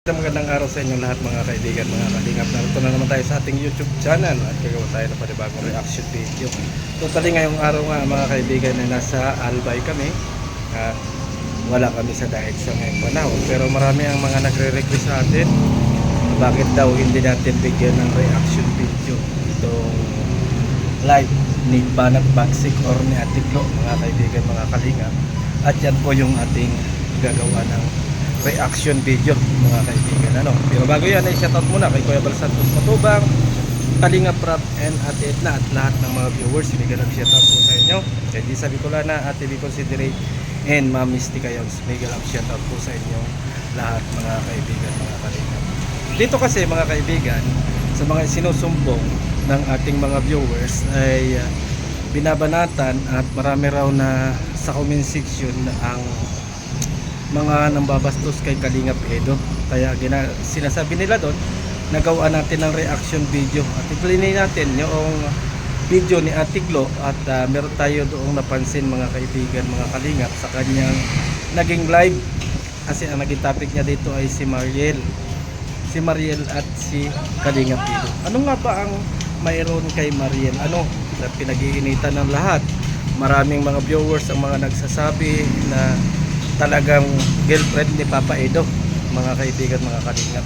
Magandang araw sa inyong lahat mga kaibigan, mga kalingap. Narito na naman tayo sa ating YouTube channel at gagawa tayo ng panibagong reaction video. Totally ngayong araw nga mga kaibigan ay nasa Albay kami at wala kami sa daig sa ngayong panahon. Pero marami ang mga nagre-request sa atin bakit daw hindi natin bigyan ng reaction video itong live ni Banat Bagsik or ni Atiklo mga kaibigan, mga kalingap. At yan po yung ating gagawa ng reaction video mga kaibigan. Pero bago yan ay shoutout muna kay Kuya Bal Santos Matubang, Kalinga Prab and Ate Edna at lahat ng mga viewers. Bigyan ng shoutout po sa inyo kay Disa Bicolana, Ate Bicol Considerate and Ma'am Misty Kayons. Bigyan ng shoutout po sa inyo lahat mga kaibigan, mga kalinga. Dito kasi mga kaibigan, sa mga sinusumbong ng ating mga viewers ay binabanatan at marami raw na sa comment section ang mga nambabastos kay Kalingap Edo. Kaya sinasabi nila doon, nagawa natin ng reaction video at i-play natin yung video ni Atiklo at meron tayo doong napansin mga kaibigan, mga kalingap sa kanyang naging live kasi ang naging topic niya dito ay si Mariel at si Kalingap Edo. Ano nga ba ang mayroon kay Mariel? Ano na pinag-iinitan ng lahat? Maraming mga viewers ang mga nagsasabi na talagang girlfriend ni Papa Edo mga kaibigan, mga kalingap.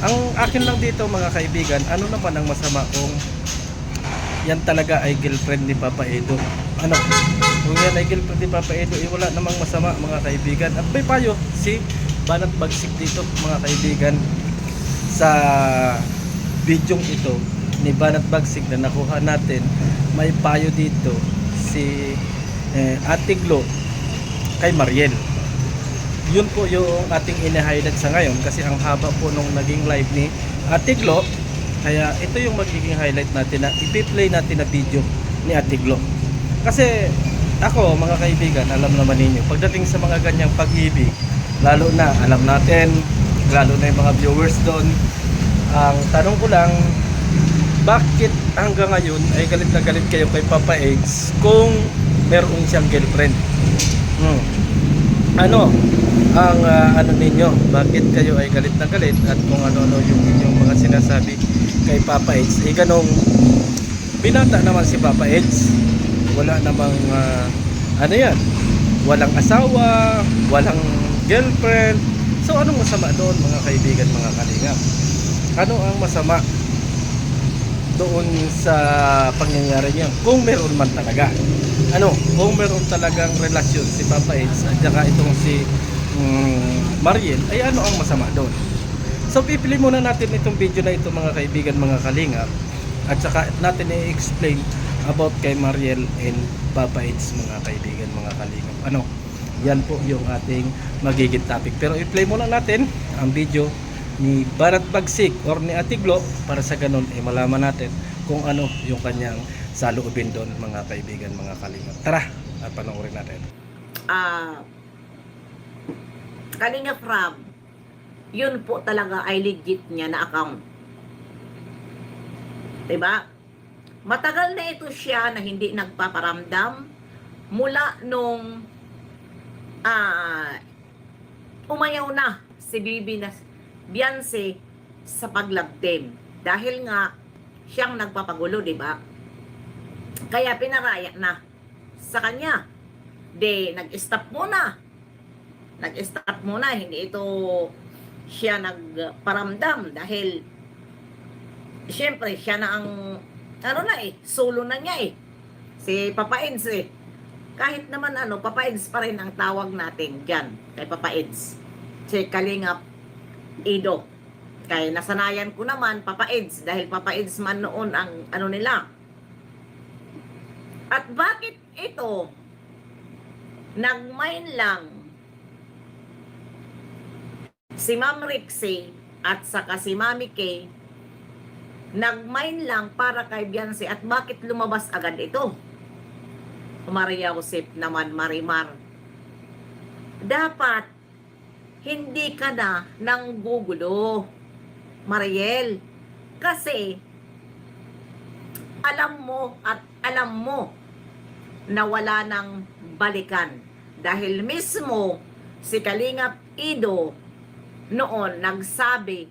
Ang akin lang dito mga kaibigan, ano naman ang masama kung yan talaga ay girlfriend ni Papa Edo? Ano? Kung yan ay girlfriend ni Papa Edo, wala namang masama mga kaibigan. At may payo si Banat Bagsik dito mga kaibigan sa bidyong ito ni Banat Bagsik na nakuha natin. May payo dito si Atiklo kay Mariel. Yun po yung ating ina-highlight sa ngayon kasi ang haba po nung naging live ni Atiklo. Kaya ito yung magiging highlight natin na ipi-play natin na video ni Atiklo. Kasi ako mga kaibigan, alam naman ninyo, pagdating sa mga ganyang pag-ibig, lalo na alam natin, lalo na yung mga viewers doon, ang tanong ko lang, bakit hanggang ngayon ay galit na galit kayo kay Papa Eggs kung meron siyang girlfriend? Ano ang ano ninyo, bakit kayo ay galit na galit at kung ano-ano yung inyong mga sinasabi kay Papa Edge? Ganong binata naman si Papa Edge, wala namang ano yan, walang asawa, walang girlfriend. So anong masama doon mga kaibigan, mga kalingap? Ano ang masama doon sa pangyayari niya kung meron man talaga? Ano, kung meron talagang relasyon si Papa Edge at saka itong si Mariel, ay ano ang masama doon? So pipili muna natin itong video na ito mga kaibigan, mga kalingap, at saka natin i-explain about kay Mariel and Papa Edge mga kaibigan, mga kalingap. Ano, yan po yung ating magiging topic. Pero i-play muna natin ang video ni Banat Bagsik or ni Atiklo para sa ganun ay malaman natin kung ano yung kanyang saloobin doon mga kaibigan, mga kalingap. Tara at panoorin natin. Kalinga Prab, yun po talaga ay legit niya na account. Diba? Matagal na ito siya na hindi nagpaparamdam mula nung umayaw na si Beyonce sa paglabtem. Dahil nga siyang nagpapagulo, diba? Kaya pinaraya na sa kanya. Nag-stop muna, hindi ito siya nagparamdam dahil syempre siya na ang solo na niya si Papa Eds kahit naman Papa Eds pa rin ang tawag natin dyan kay Papa Eds, si Kalingap Edo, kaya nasanayan ko naman Papa Eds dahil Papa Eds man noon ang nila. At bakit ito nagmain lang si Ma'am Rixie at saka si Mami Kay, nagmain lang para kay Beyonce, at bakit lumabas agad ito? Maria Josep naman, Marimar, dapat hindi ka na nang gugulo, Mariel, kasi alam mo na wala nang balikan dahil mismo si Kalingap Edo noon nagsabi,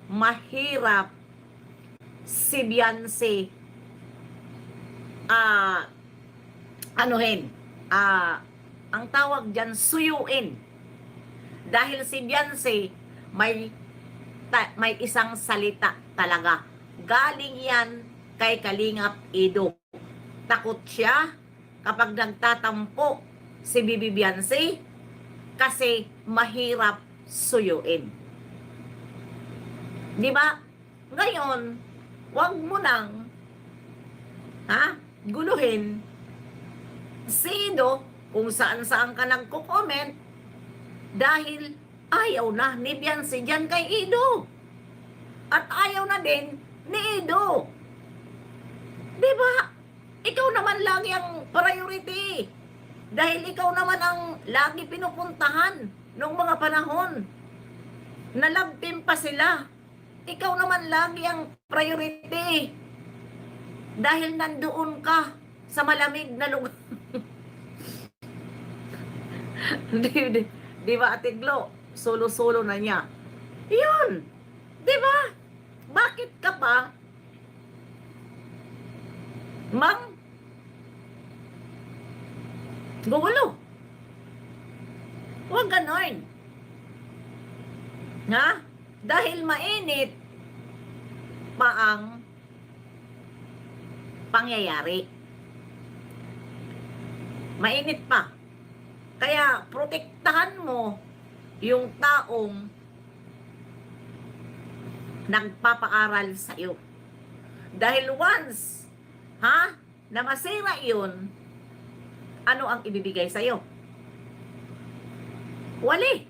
mahirap si Beyonce anuhin, ang tawag dyan, suyuin. Dahil si Beyonce may isang salita talaga. Galing yan kay Kalingap Edo. Takot siya kapag nagtatampo si Bibi Beyonce kasi mahirap suyuin. Di ba? Ngayon, wag mo nang guluhin si Edo kung saan-saan ka nagko-comment dahil ayaw na ni Beyonce dyan kay Edo. At ayaw na din ni Edo. Di ba? Ikaw naman lagi ang priority. Dahil ikaw naman ang lagi pinupuntahan noong mga panahon. Nalagpim pa sila. Ikaw naman lagi ang priority. Dahil nandoon ka sa malamig na lugar. Di ba, Ate Glo? Solo-solo na niya. Yun. Di ba? Bakit ka pa gugulo? Huwag ganon. Dahil mainit pa ang pangyayari. Mainit pa. Kaya protektahan mo yung taong nagpapaaral sa iyo. Dahil once na masira yun, ano ang ibibigay sa iyo? Wali.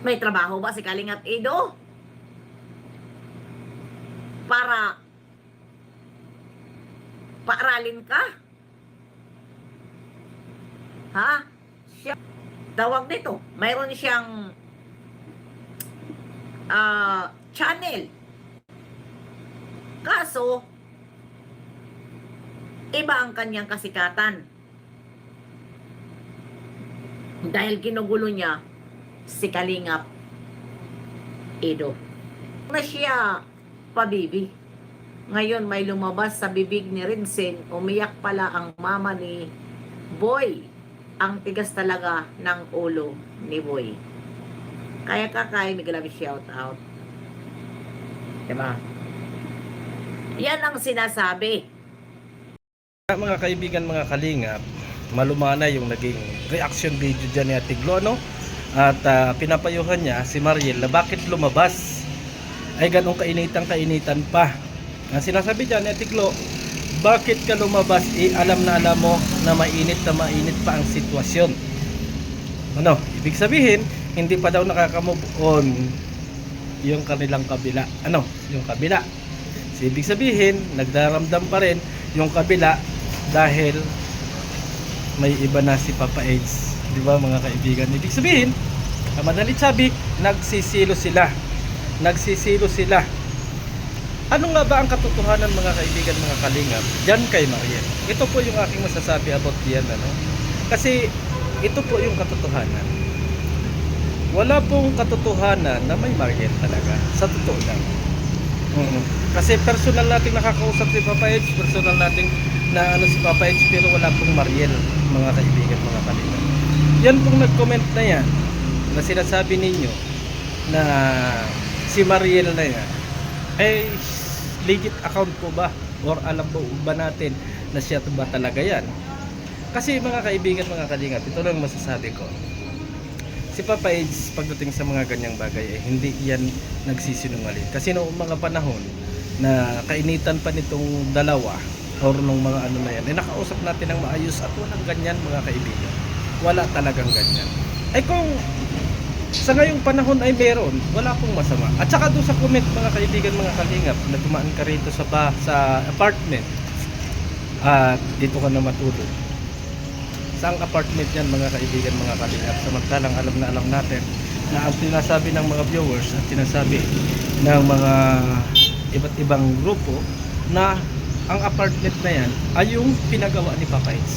May trabaho ba si Kalingap Edo? Para paaralin ka? Siya, tawag nito, mayroon siyang channel. Kaso, iba ang kanyang kasikatan. Dahil ginugulo niya si Kalingap Edo. Na siya pabibi. Ngayon may lumabas sa bibig ni Rinsen, umiyak pala ang mama ni Boy. Ang tigas talaga ng ulo ni Boy. Kaya kakay, may galang shout out. Diba? Yan ang sinasabi. Mga kaibigan, mga kalingap, malumana yung naging reaction video dyan ni Ate Glo, no? At pinapayuhan niya si Mariel na bakit lumabas ay ganong kainitan pa. Ang sinasabi dyan ni Ate Glo, bakit ka lumabas? Alam mo na mainit pa ang sitwasyon. Ano? Ibig sabihin, hindi pa daw nakaka-move on yung kanilang kabila. Ano? Yung kabila. So, ibig sabihin, nagdaramdam pa rin yung kabila dahil may iba na si Papa AIDS. Di ba mga kaibigan? Ibig sabihin, madalit sabi, nagsisilo sila. Ano nga ba ang katotohanan mga kaibigan, mga kalingap? Diyan kay Mariel. Ito po yung aking masasabi about diyan, ano? Kasi ito po yung katotohanan. Wala pong katotohanan na may Mariel talaga. Sa totoo lang. Kasi personal nating nakakausap si Papa Edge, personal nating na si Papa Edge, pero wala pong Mariel, mga kaibigan, mga kalingap. Yan pong nag-comment na yan, na sinasabi ninyo na si Mariel na yan, ay legit account po ba? Or alam po ba natin na siya ba talaga yan? Kasi mga kaibigan, mga kalingap, ito lang masasabi ko. Si Papa Edge, pagdating sa mga ganyang bagay, hindi yan nagsisinungaling. Kasi noong mga panahon na kainitan pa nitong dalawa, or nung mga ano na yan, nakausap natin ng maayos at walang ganyan mga kaibigan. Wala talagang ganyan. Ay kung sa ngayong panahon ay meron, wala pong masama. At saka doon sa comment mga kaibigan, mga kalingap, na dumaan ka rito sa apartment at dito ka na matulog. Saang apartment yan mga kaibigan, mga kalingap? Samantalang alam na alam natin na ang sinasabi ng mga viewers at sinasabi ng mga iba't ibang grupo na ang apartment na yan ay yung pinagawa ni Papa Edge.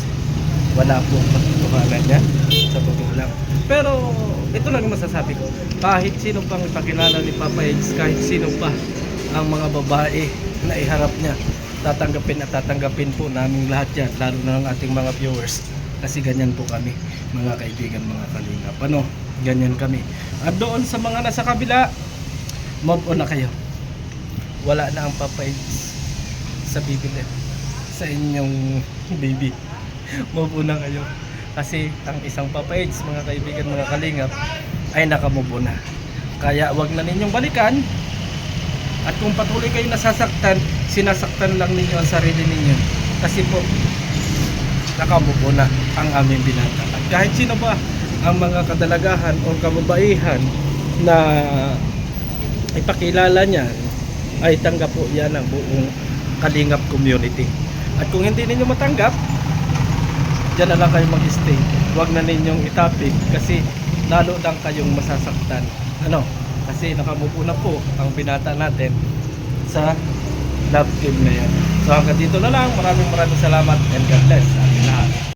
Wala pong katotohanan yan, sa totoo lang. Pero ito lang ang masasabi ko. Kahit sino pang ipakilala ni Papa Eds, kahit sino pa ang mga babae na iharap niya, tatanggapin at tatanggapin po namin lahat yan, lalo na ng ating mga viewers. Kasi ganyan po kami, mga kaibigan, mga kalingap. Ano, ganyan kami. At doon sa mga nasa kabila, move on na kayo. Wala na ang Papa Eds sa bibili sa inyong baby. Move on na kayo. Kasi ang isang Papa Eds, mga kaibigan, mga kalingap, ay nakamove on na. Kaya wag na ninyong balikan. At kung patuloy kayo nasasaktan, sinasaktan lang ninyo ang sarili ninyo. Kasi po, nakamove on na ang aming binata. At kahit sino ba ang mga kadalagahan o kababaihan na ipakilala niyan, ay tanggap po yan ang buong Kalingap community. At kung hindi ninyo matanggap, dyan na lang kayo mag-stay. Huwag na ninyong itapik kasi lalo lang kayong masasaktan. Ano? Kasi nakamupo na po ang binata natin sa love team na yan. So hanggang dito na lang. Maraming salamat and God bless sa ating lahat.